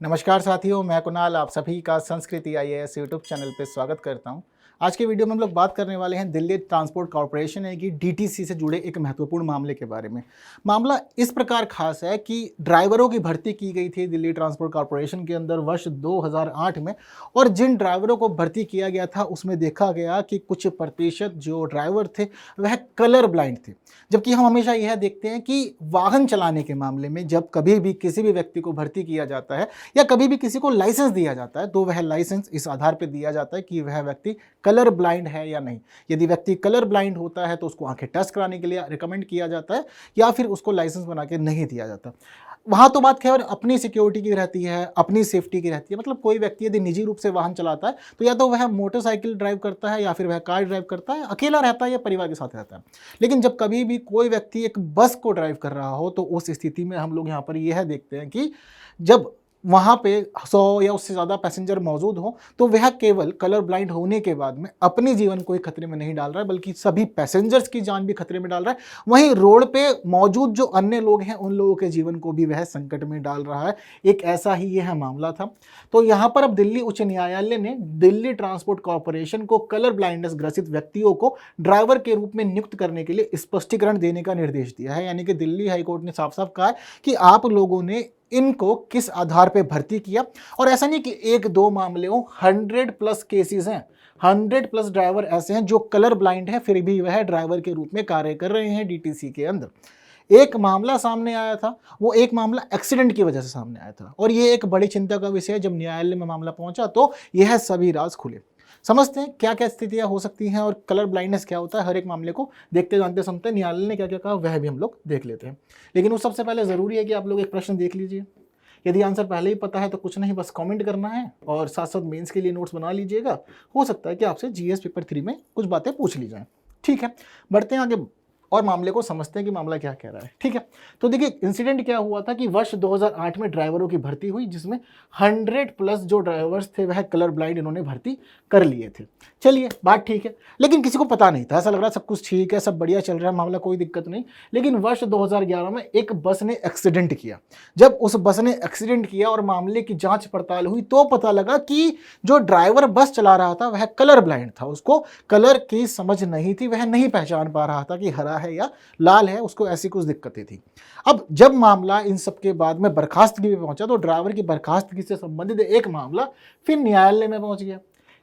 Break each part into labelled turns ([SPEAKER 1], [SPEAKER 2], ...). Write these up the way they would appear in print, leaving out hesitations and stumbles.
[SPEAKER 1] नमस्कार साथियों, मैं कुणाल आप सभी का संस्कृति आईएएस यूट्यूब चैनल पे स्वागत करता हूं। आज के वीडियो में हम लोग बात करने वाले हैं दिल्ली ट्रांसपोर्ट कॉरपोरेशन है कि डीटीसी से जुड़े एक महत्वपूर्ण मामले के बारे में। मामला इस प्रकार खास है कि ड्राइवरों की भर्ती की गई थी दिल्ली ट्रांसपोर्ट कॉरपोरेशन के अंदर वर्ष 2008 में, और जिन ड्राइवरों को भर्ती किया गया था उसमें देखा गया कि कुछ प्रतिशत जो ड्राइवर थे वह कलर ब्लाइंड थे। जबकि हम हमेशा यह देखते हैं कि वाहन चलाने के मामले में जब कभी भी किसी भी व्यक्ति को भर्ती किया जाता है या कभी भी किसी को लाइसेंस दिया जाता है तो वह लाइसेंस इस आधार पर दिया जाता है कि वह व्यक्ति कलर ब्लाइंड है या नहीं। यदि व्यक्ति कलर ब्लाइंड होता है तो उसको आंखें टेस्ट कराने के लिए रिकमेंड किया जाता है या फिर उसको लाइसेंस बना के नहीं दिया जाता। वहां तो बात खैर अपनी सिक्योरिटी की रहती है, अपनी सेफ्टी की रहती है। मतलब कोई व्यक्ति यदि निजी रूप से वाहन चलाता है तो या तो वह मोटरसाइकिल ड्राइव करता है या फिर वह कार ड्राइव करता है, अकेला रहता है या परिवार के साथ रहता है। लेकिन जब कभी भी कोई व्यक्ति एक बस को ड्राइव कर रहा हो तो उस स्थिति में हम लोग यहाँ पर यह देखते हैं कि जब वहाँ पे 100 या उससे ज़्यादा पैसेंजर मौजूद हो तो वह केवल कलर ब्लाइंड होने के बाद में अपने जीवन को ही खतरे में नहीं डाल रहा है बल्कि सभी पैसेंजर्स की जान भी खतरे में डाल रहा है। वहीं रोड पे मौजूद जो अन्य लोग हैं उन लोगों के जीवन को भी वह संकट में डाल रहा है। एक ऐसा ही यह मामला था। तो यहाँ पर अब दिल्ली उच्च न्यायालय ने दिल्ली ट्रांसपोर्ट कॉरपोरेशन को कलर ब्लाइंडनेस ग्रसित व्यक्तियों को ड्राइवर के रूप में नियुक्त करने के लिए स्पष्टीकरण देने का निर्देश दिया है। यानी कि दिल्ली हाईकोर्ट ने साफ साफ कहा है कि आप लोगों ने इनको किस आधार पे भर्ती किया। और ऐसा नहीं कि एक दो मामले हो, 100+ केसेस हैं, 100+ ड्राइवर ऐसे हैं जो कलर ब्लाइंड हैं फिर भी वह ड्राइवर के रूप में कार्य कर रहे हैं डीटीसी के अंदर। एक मामला सामने आया था, वो एक मामला एक्सीडेंट की वजह से सामने आया था और ये एक बड़ी चिंता का विषय है। जब न्यायालय में मामला पहुंचा तो यह सभी राज खुले। समझते हैं क्या क्या स्थितियां हो सकती हैं और कलर ब्लाइंडनेस क्या होता है। हर एक मामले को देखते जानते सुनते न्यायालय ने क्या क्या कहा वह भी हम लोग देख लेते हैं। लेकिन उस सबसे पहले ज़रूरी है कि आप लोग एक प्रश्न देख लीजिए। यदि आंसर पहले ही पता है तो कुछ नहीं, बस कमेंट करना है और साथ साथ मेंस के लिए नोट्स बना लीजिएगा। हो सकता है कि आपसे जीएस पेपर 3 में कुछ बातें पूछ ली जाएं। ठीक है, बढ़ते हैं आगे और मामले को समझते हैं कि मामला क्या कह रहा है। ठीक है, तो देखिए इंसिडेंट क्या हुआ था कि वर्ष 2008 में ड्राइवरों की भर्ती हुई जिसमें 100+ जो ड्राइवर्स थे वह कलर ब्लाइंड इन्होंने भर्ती कर लिए थे। चलिए बात ठीक है, लेकिन किसी को पता नहीं था, ऐसा लग रहा सब कुछ ठीक है, सब बढ़िया चल रहा है, मामला कोई दिक्कत नहीं। लेकिन वर्ष 2011 में एक बस ने एक्सीडेंट किया। जब उस बस ने एक्सीडेंट किया और मामले की जांच पड़ताल हुई तो पता लगा कि जो ड्राइवर बस चला रहा था वह कलर ब्लाइंड था। उसको कलर की समझ नहीं थी, वह नहीं पहचान पा रहा था कि हरा है या लाल है, उसको ऐसी कुछ दिक्कतें थी। अब जब मामला इन सब के बाद में बर्खास्तगी में पहुंचा तो ड्राइवर की बर्खास्तगी से संबंधित एक मामला फिर न्यायालय में पहुंच गया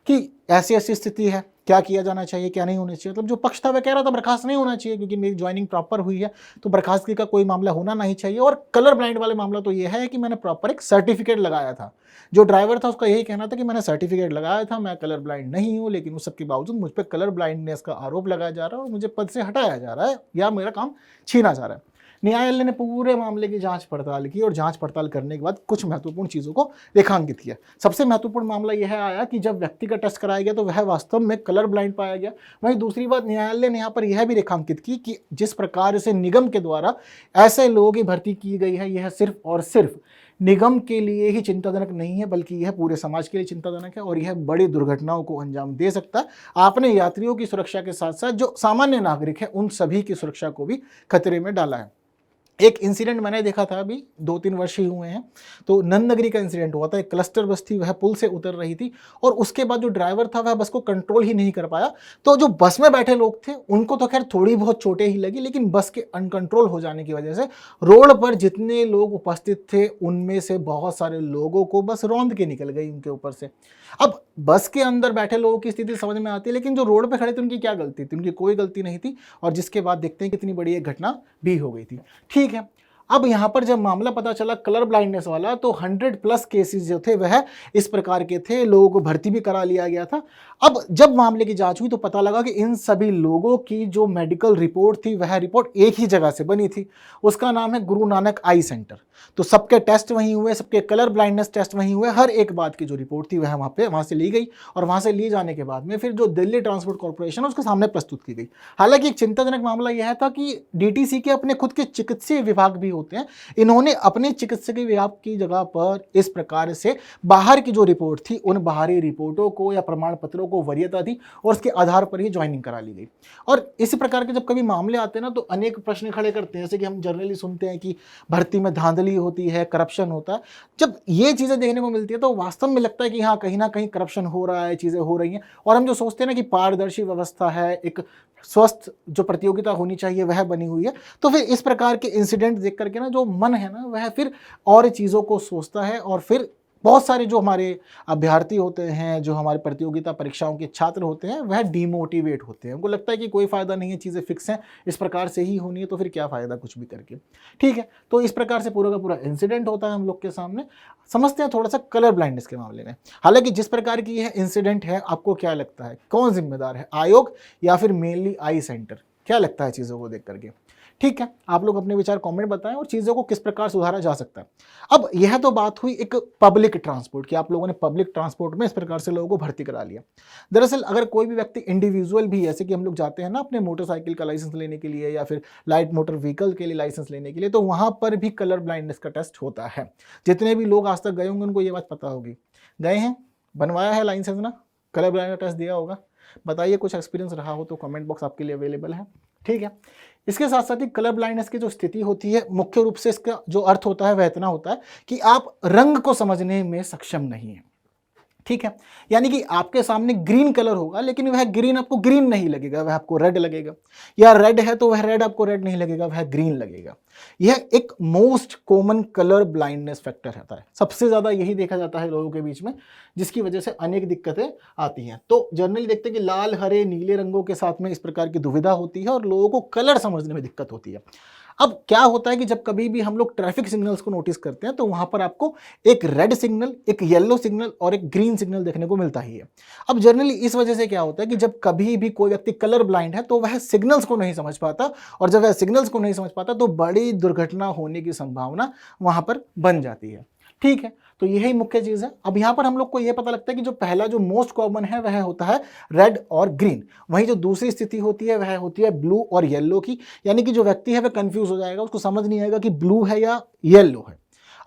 [SPEAKER 1] कि ऐसी ऐसी स्थिति है, क्या किया जाना चाहिए, क्या नहीं होना चाहिए। मतलब जो पक्ष था वह कह रहा था बर्खास्त नहीं होना चाहिए क्योंकि मेरी ज्वाइनिंग प्रॉपर हुई है तो बर्खास्तगी का कोई मामला होना नहीं चाहिए। और कलर ब्लाइंड वाले मामला तो यह है कि मैंने प्रॉपर एक सर्टिफिकेट लगाया था। जो ड्राइवर था उसका यही कहना था कि मैंने सर्टिफिकेट लगाया था, मैं कलर ब्लाइंड नहीं हूँ, लेकिन उस सबके बावजूद मुझ पर कलर ब्लाइंडनेस का आरोप लगाया जा रहा है और मुझे पद से हटाया जा रहा है या मेरा काम छीना जा रहा है। न्यायालय ने पूरे मामले की जांच पड़ताल की और जांच पड़ताल करने के बाद कुछ महत्वपूर्ण चीज़ों को रेखांकित किया। सबसे महत्वपूर्ण मामला यह आया कि जब व्यक्ति का टेस्ट कराया गया तो वह वास्तव में कलर ब्लाइंड पाया गया। वहीं दूसरी बात न्यायालय ने यहाँ पर यह भी रेखांकित की कि जिस प्रकार से निगम के द्वारा ऐसे लोगों की भर्ती की गई है यह सिर्फ और सिर्फ निगम के लिए ही चिंताजनक नहीं है बल्कि यह पूरे समाज के लिए चिंताजनक है और यह बड़ी दुर्घटनाओं को अंजाम दे सकता है। आपने यात्रियों की सुरक्षा के साथ साथ जो सामान्य नागरिक है उन सभी की सुरक्षा को भी खतरे में डाला है। एक इंसिडेंट मैंने देखा था, अभी 2-3 वर्ष ही हुए हैं, तो नंद नगरी का इंसिडेंट हुआ था। एक क्लस्टर बस थी, वह पुल से उतर रही थी और उसके बाद जो ड्राइवर था वह बस को कंट्रोल ही नहीं कर पाया। तो जो बस में बैठे लोग थे उनको तो खैर थोड़ी बहुत चोटें ही लगी, लेकिन बस के अनकंट्रोल हो जाने की वजह से रोड पर जितने लोग उपस्थित थे उनमें से बहुत सारे लोगों को बस रौंद के निकल गई उनके ऊपर से। अब बस के अंदर बैठे लोगों की स्थिति समझ में आती है, लेकिन जो रोड पे खड़े थे उनकी क्या गलती थी? उनकी कोई गलती नहीं थी और जिसके बाद देखते हैं कितनी बड़ी एक घटना भी हो गई थी। ठीक है, अब यहाँ पर जब मामला पता चला कलर ब्लाइंडनेस वाला तो 100+ केसेस जो थे वह इस प्रकार के थे, लोगों को भर्ती भी करा लिया गया था। अब जब मामले की जांच हुई तो पता लगा कि इन सभी लोगों की जो मेडिकल रिपोर्ट थी वह रिपोर्ट एक ही जगह से बनी थी। उसका नाम है गुरु नानक आई सेंटर। तो सबके टेस्ट वहीं हुए, सबके कलर ब्लाइंडनेस टेस्ट वहीं हुए, हर एक बात की जो रिपोर्ट थी वह वहाँ से ली गई और वहाँ से ली जाने के बाद में फिर जो दिल्ली ट्रांसपोर्ट कॉरपोरेशन है उसके सामने प्रस्तुत की गई। हालांकि एक चिंताजनक मामला यह था कि डीटीसी के अपने खुद के चिकित्सीय विभाग भी होते हैं, इन्होंने अपने चिकित्सकीय व्याप की जगह पर इस प्रकार से बाहर की जो रिपोर्ट थी उन बाहरी रिपोर्टों को या प्रमाण पत्रों को वरीयता दी और उसके आधार पर ही ज्वाइनिंग करा ली गई। और इसी प्रकार के जब कभी मामले आते हैं ना तो अनेक प्रश्न खड़े करते हैं, जैसे कि हम जनरली सुनते हैं कि भर्ती में धांधली होती है, करप्शन होता है। जब ये चीज़ें देखने को मिलती है तो वास्तव में लगता है कि हाँ, कहीं ना कहीं करप्शन हो रहा है, चीज़ें हो रही हैं। और हम जो सोचते हैं ना कि पारदर्शी व्यवस्था है, एक स्वस्थ जो प्रतियोगिता होनी चाहिए वह बनी हुई है, तो फिर इस प्रकार के इंसिडेंट देख करके ना जो मन है ना वह फिर और चीज़ों को सोचता है। और फिर बहुत सारे जो हमारे अभ्यर्थी होते हैं, जो हमारे प्रतियोगिता परीक्षाओं के छात्र होते हैं, वह डिमोटिवेट होते हैं। उनको लगता है कि कोई फ़ायदा नहीं है, चीज़ें फिक्स हैं, इस प्रकार से ही होनी है, तो फिर क्या फ़ायदा कुछ भी करके। ठीक है, तो इस प्रकार से पूरा का पूरा इंसिडेंट होता है हम लोग के सामने। समझते हैं थोड़ा सा कलर ब्लाइंडनेस के मामले में। हालांकि जिस प्रकार की यह इंसिडेंट है, आपको क्या लगता है कौन जिम्मेदार है, आयोग या फिर मेनली आई सेंटर? क्या लगता है चीज़ों को देख करके? ठीक है, आप लोग अपने विचार कमेंट बताएं और चीज़ों को किस प्रकार सुधारा जा सकता है। अब यह तो बात हुई एक पब्लिक ट्रांसपोर्ट की, आप लोगों ने पब्लिक ट्रांसपोर्ट में इस प्रकार से लोगों को भर्ती करा लिया। दरअसल अगर कोई भी व्यक्ति इंडिविजुअल भी, जैसे कि हम लोग जाते हैं ना अपने मोटरसाइकिल का लाइसेंस लेने के लिए या फिर लाइट मोटर व्हीकल के लिए लाइसेंस लेने के लिए, तो वहाँ पर भी कलर ब्लाइंडनेस का टेस्ट होता है। जितने भी लोग आज तक गए होंगे उनको ये बात पता होगी, गए हैं, बनवाया है लाइसेंस ना, कलर ब्लाइंड टेस्ट दिया होगा। बताइए, कुछ एक्सपीरियंस रहा हो तो कमेंट बॉक्स आपके लिए अवेलेबल है। ठीक है, इसके साथ साथ ही कलर ब्लाइंडनेस की जो स्थिति होती है, मुख्य रूप से इसका जो अर्थ होता है वह इतना होता है कि आप रंग को समझने में सक्षम नहीं है। ठीक है, यानी कि आपके सामने ग्रीन कलर होगा लेकिन वह ग्रीन आपको ग्रीन नहीं लगेगा, वह आपको रेड लगेगा, या रेड है तो वह रेड आपको रेड नहीं लगेगा, वह ग्रीन लगेगा। यह एक most common colour blindness factor रहता है, सबसे ज्यादा यही देखा जाता है लोगों के बीच में, जिसकी वजह से अनेक दिक्कतें आती हैं। तो जनरली देखते हैं कि लाल, हरे, नीले रंगों के साथ में इस प्रकार की दुविधा होती है और लोगों को कलर समझने में दिक्कत होती है। अब क्या होता है कि जब कभी भी हम लोग ट्रैफिक सिग्नल्स को नोटिस करते हैं तो वहां पर आपको एक रेड सिग्नल, एक येलो सिग्नल और एक ग्रीन सिग्नल देखने को मिलता ही है। अब जनरली इस वजह से क्या होता है कि जब कभी भी कोई व्यक्ति कलर ब्लाइंड है तो वह सिग्नल्स को नहीं समझ पाता, और जब वह सिग्नल्स को नहीं समझ पाता तो बड़ी दुर्घटना होने की संभावना वहां पर बन जाती है। ठीक है, तो यही मुख्य चीज है। अब यहां पर हम लोग को यह पता लगता है कि जो पहला जो मोस्ट कॉमन है वह होता है रेड और ग्रीन। वहीं जो दूसरी स्थिति होती है वह होती है ब्लू और येलो की, यानी कि जो व्यक्ति है वह कंफ्यूज हो जाएगा, उसको समझ नहीं आएगा कि ब्लू है या येलो है।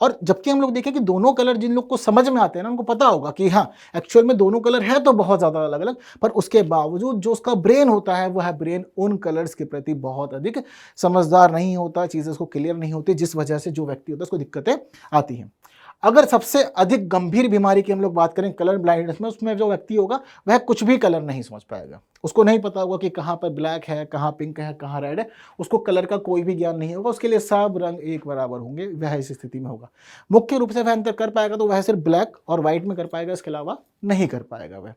[SPEAKER 1] और जबकि हम लोग देखें कि दोनों कलर जिन लोग को समझ में आते हैं ना, उनको पता होगा कि हाँ एक्चुअल में दोनों कलर है तो बहुत ज्यादा अलग अलग, पर उसके बावजूद जो उसका ब्रेन होता है वह ब्रेन उन कलर्स के प्रति बहुत अधिक समझदार नहीं होता, चीजें उसको क्लियर नहीं होती, जिस वजह से जो व्यक्ति होता है उसको दिक्कतें आती हैं। अगर सबसे अधिक गंभीर बीमारी की हम लोग बात करें कलर ब्लाइंडनेस में, उसमें जो व्यक्ति होगा वह कुछ भी कलर नहीं समझ पाएगा, उसको नहीं पता होगा कि कहाँ पर ब्लैक है, कहाँ पिंक है, कहाँ रेड है, उसको कलर का कोई भी ज्ञान नहीं होगा, उसके लिए सब रंग एक बराबर होंगे, वह इस स्थिति में होगा। मुख्य रूप से वह अंतर कर पाएगा तो वह सिर्फ ब्लैक और व्हाइट में कर पाएगा, इसके अलावा नहीं कर पाएगा वह।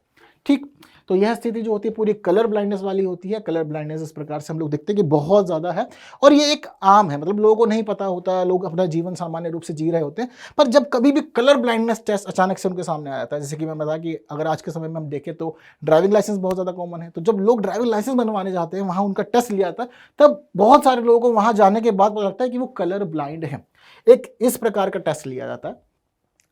[SPEAKER 1] ठीक, तो यह स्थिति जो होती है पूरी कलर ब्लाइंडनेस वाली होती है। कलर ब्लाइंडनेस इस प्रकार से हम लोग देखते हैं कि बहुत ज़्यादा है और ये एक आम है, मतलब लोगों को नहीं पता होता है, लोग अपना जीवन सामान्य रूप से जी रहे होते हैं, पर जब कभी भी कलर ब्लाइंडनेस टेस्ट अचानक से उनके सामने आ जाता है, जैसे कि मैं बता कि अगर आज के समय में हम देखें तो ड्राइविंग लाइसेंस बहुत ज़्यादा कॉमन है, तो जब लोग ड्राइविंग लाइसेंस बनवाने जाते हैं, वहाँ उनका टेस्ट लिया जाता है, तब बहुत सारे लोगों को वहाँ जाने के बाद पता लगता है कि वो कलर ब्लाइंड है। एक इस प्रकार का टेस्ट लिया जाता है।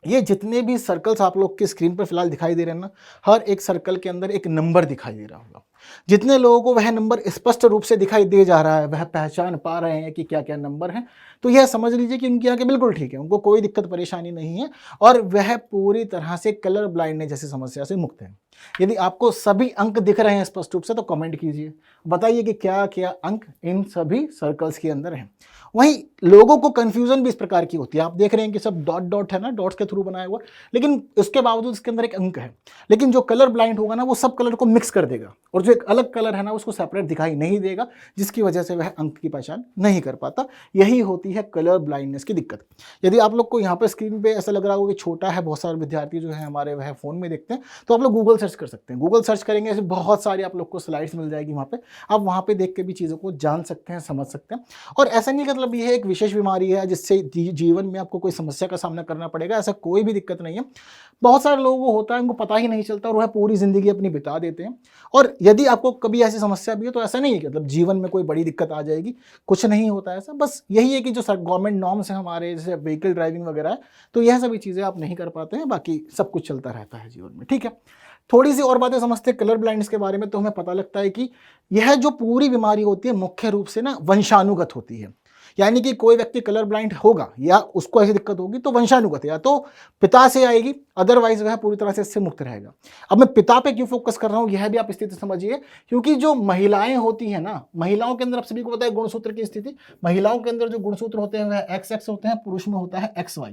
[SPEAKER 1] ये जितने भी सर्कल्स आप लोग की स्क्रीन पर फिलहाल दिखाई दे रहे हैं ना, हर एक सर्कल के अंदर एक नंबर दिखाई दे रहा होगा। जितने लोगों को वह नंबर स्पष्ट रूप से दिखाई दे जा रहा है, वह पहचान पा रहे हैं कि क्या क्या नंबर हैं, तो यह समझ लीजिए कि उनकी आंखें बिल्कुल ठीक है, उनको कोई दिक्कत परेशानी नहीं है और वह पूरी तरह से कलर ब्लाइंडनेस जैसी समस्या से मुक्त है। यदि आपको सभी अंक दिख रहे हैं स्पष्ट रूप से तो कमेंट कीजिए, बताइए कि क्या क्या अंक इन सभी सर्कल्स के अंदर हैं। वहीं लोगों को कंफ्यूजन भी इस प्रकार की होती है, आप देख रहे हैं कि सब डॉट डॉट है ना, डॉट्स के थ्रू बनाया हुआ, लेकिन उसके बावजूद इसके अंदर एक अंक है। लेकिन जो कलर ब्लाइंड होगा ना वो सब कलर को मिक्स कर देगा और जो एक अलग कलर है ना उसको सेपरेट दिखाई नहीं देगा, जिसकी वजह से वह अंक की पहचान नहीं कर पाता। यही होती है कलर ब्लाइंडनेस की दिक्कत। यदि आप लोग को यहाँ पर स्क्रीन पे ऐसा लग रहा होगा कि छोटा है, बहुत सारे विद्यार्थी जो है हमारे वह फोन में देखते हैं, तो आप लोग गूगल सर्च कर सकते हैं। गूगल सर्च करेंगे ऐसे बहुत सारी आप लोग को स्लाइड्स मिल जाएगी, वहाँ पे आप वहाँ पे देख के भी चीज़ों को जान सकते हैं, समझ सकते हैं। और ऐसा नहीं मतलब ये एक विशेष बीमारी है जिससे जीवन में आपको कोई समस्या का सामना करना पड़ेगा, ऐसा कोई भी दिक्कत नहीं है। बहुत सारे लोगों को होता है, उनको पता ही नहीं चलता और वह पूरी जिंदगी अपनी बिता देते हैं। और यदि आपको कभी ऐसी समस्या भी है तो ऐसा नहीं है कि मतलब जीवन में कोई बड़ी दिक्कत आ जाएगी, कुछ नहीं होता ऐसा। बस यही है कि जो गवर्नमेंट नॉर्म्स हैं हमारे, जैसे व्हीकल ड्राइविंग वगैरह है, तो यह सभी चीज़ें आप नहीं कर पाते हैं, बाकी सब कुछ चलता रहता है जीवन में। ठीक है, थोड़ी सी और बातें समझते हैं कलर ब्लाइंडनेस के बारे में, तो हमें पता लगता है कि यह जो पूरी बीमारी होती है मुख्य रूप से ना वंशानुगत होती है। यानी कि कोई व्यक्ति कलर ब्लाइंड होगा या उसको ऐसी दिक्कत होगी तो वंशानुगत या तो पिता से आएगी, अदरवाइज वह पूरी तरह से इससे मुक्त रहेगा। अब मैं पिता पे क्यों फोकस कर रहा हूं, यह भी आप स्थिति समझिए, क्योंकि जो महिलाएं होती हैं ना, महिलाओं के अंदर आप सभी को पता है गुणसूत्र की स्थिति, महिलाओं के अंदर जो गुणसूत्र होते हैं वह XX होते हैं, पुरुष में होता है XY।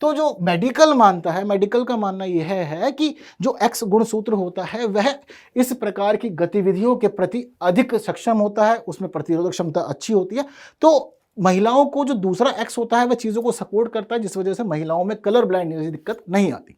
[SPEAKER 1] तो जो मेडिकल मानता है, मेडिकल का मानना यह है कि जो X गुणसूत्र होता है वह इस प्रकार की गतिविधियों के प्रति अधिक सक्षम होता है, उसमें प्रतिरोधक क्षमता अच्छी होती है। तो महिलाओं को जो दूसरा X होता है वह चीज़ों को सपोर्ट करता है, जिस वजह से महिलाओं में कलर ब्लाइंडनेस की दिक्कत नहीं आती।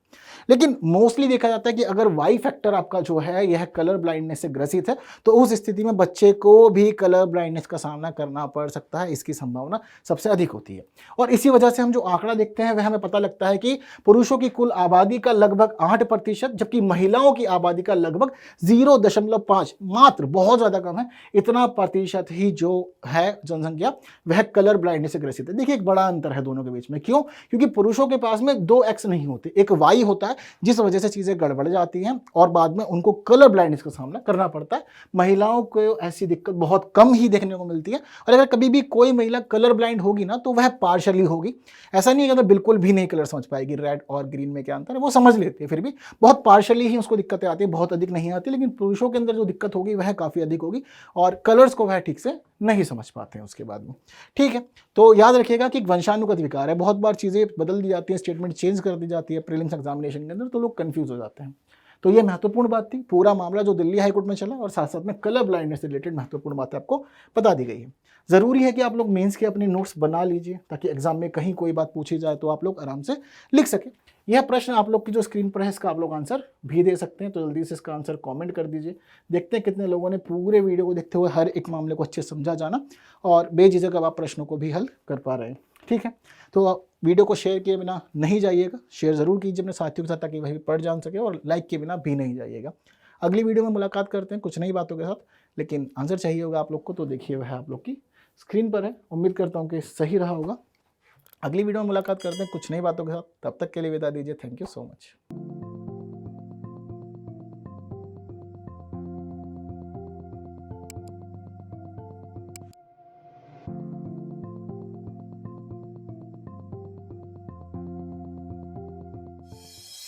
[SPEAKER 1] लेकिन मोस्टली देखा जाता है कि अगर वाई फैक्टर आपका जो है यह कलर ब्लाइंडनेस से ग्रसित है तो उस स्थिति में बच्चे को भी कलर ब्लाइंडनेस का सामना करना पड़ सकता है, इसकी संभावना सबसे अधिक होती है। और इसी वजह से हम जो आंकड़ा देखते हैं वह हमें पता लगता है कि पुरुषों की कुल आबादी का लगभग 8%, जबकि महिलाओं की आबादी का लगभग 0.5, मात्र बहुत ज्यादा कम है, इतना प्रतिशत ही जो है जनसंख्या वह कलर ब्लाइंडनेस से ग्रसित है। देखिए एक बड़ा अंतर है दोनों के बीच में। क्यों? क्योंकि पुरुषों के पास में 2 X नहीं होते, एक Y होता है, जिस वजह से चीजें गड़बड़ जाती हैं और बाद में उनको कलर ब्लाइंडनेस का सामना करना पड़ता है। महिलाओं को ऐसी दिक्कत बहुत कम ही देखने को मिलती है, और अगर कभी भी कोई महिला कलर ब्लाइंड होगी ना तो वह पार्शली होगी। ऐसा नहीं है कि बिल्कुल भी नहीं कलर समझ पाएगी, रेड और ग्रीन में क्या अंतर है वो समझ लेती है, फिर भी बहुत पार्शली ही उसको दिक्कतें आती है, बहुत अधिक नहीं आती। लेकिन पुरुषों के अंदर जो दिक्कत होगी वह काफी अधिक होगी और कलर्स को वह ठीक से नहीं समझ पाते हैं उसके बाद में। ठीक है, तो याद रखिएगा कि वंशानुगत विकार है, बहुत बार चीजें बदल दी जाती हैं, स्टेटमेंट चेंज कर दी जाती है प्रीलिम्स एग्जामिनेशन के अंदर, तो लोग कंफ्यूज हो जाते हैं। तो ये महत्वपूर्ण बात थी, पूरा मामला जो दिल्ली हाईकोर्ट में चला, और साथ साथ में कलर ब्लाइंडनेस से रिलेटेड महत्वपूर्ण बातें आपको बता दी गई है। जरूरी है कि आप लोग मेंस के अपने नोट्स बना लीजिए ताकि एग्जाम में कहीं कोई बात पूछी जाए तो आप लोग आराम से लिख सकें। यह प्रश्न आप लोग की जो स्क्रीन पर है इसका आप लोग आंसर भी दे सकते हैं, तो जल्दी से इसका आंसर कमेंट कर दीजिए। देखते हैं कितने लोगों ने पूरे वीडियो को देखते हुए हर एक मामले को अच्छे से समझा जाना और बेझिझक अब आप प्रश्नों को भी हल कर पा रहे हैं। ठीक है, तो वीडियो को शेयर किए बिना नहीं जाइएगा, शेयर जरूर कीजिए अपने साथियों के साथ ताकि वह भी पढ़ जान सके, और लाइक किए बिना भी नहीं जाइएगा। अगली वीडियो में मुलाकात करते हैं कुछ नई बातों के साथ, लेकिन आंसर चाहिए होगा आप लोग को, तो देखिए वह आप लोग की स्क्रीन पर है। उम्मीद करता हूँ कि सही रहा होगा। अगली वीडियो में मुलाकात करते हैं कुछ नई बातों के साथ, तब तक के लिए विदा दीजिए। Thank you so much.